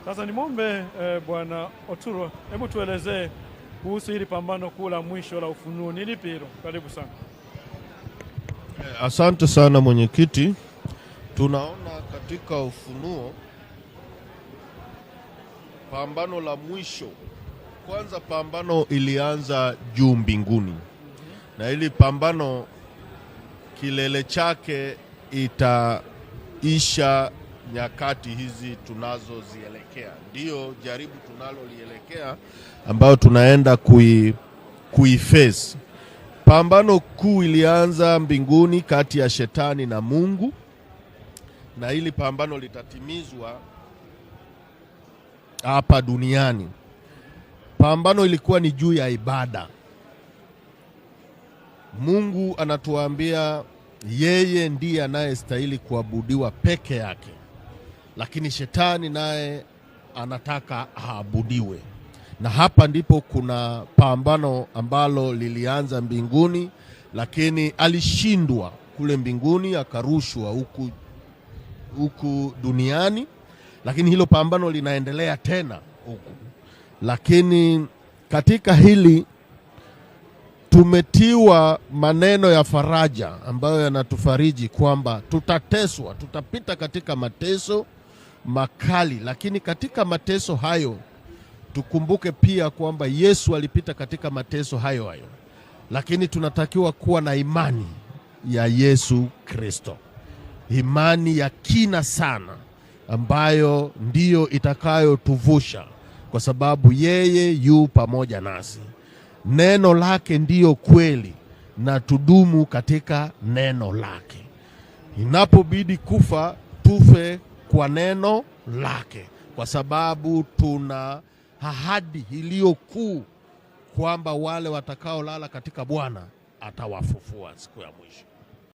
Sasa nimwombe Bwana Oturo, hebu tuelezee kuhusu hili pambano kuu la mwisho la Ufunuo. Ni lipi hilo? Karibu sana. Asante sana mwenyekiti. Tunaona katika Ufunuo pambano la mwisho. Kwanza pambano ilianza juu mbinguni. Na hili pambano kilele chake itaisha nyakati hizi tunazozielekea. Ndio jaribu tunalolielekea ambao tunaenda kuiface. Pambano kuu ilianza mbinguni kati ya shetani na Mungu, na hili pambano litatimizwa hapa duniani. Pambano ilikuwa ni juu ya ibada. Mungu anatuambia yeye ndiye anayestahili kuabudiwa peke yake, lakini shetani naye anataka aabudiwe. Na hapa ndipo kuna pambano ambalo lilianza mbinguni, lakini alishindwa kule mbinguni, akarushwa huku duniani, lakini hilo pambano linaendelea tena huku. Lakini katika hili tumetiwa maneno ya faraja ambayo yanatufariji kwamba tutateswa, tutapita katika mateso makali, lakini katika mateso hayo tukumbuke pia kwamba Yesu alipita katika mateso hayo. Lakini tunatakiwa kuwa na imani ya Yesu Kristo, imani ya kina sana ambayo ndiyo itakayotuvusha, kwa sababu yeye yu pamoja nasi. Neno lake ndiyo kweli, na tudumu katika neno lake. Inapobidi kufa, tufe kwa neno lake, kwa sababu tuna ahadi iliyo kuu kwamba wale watakaolala katika Bwana atawafufua siku ya mwisho.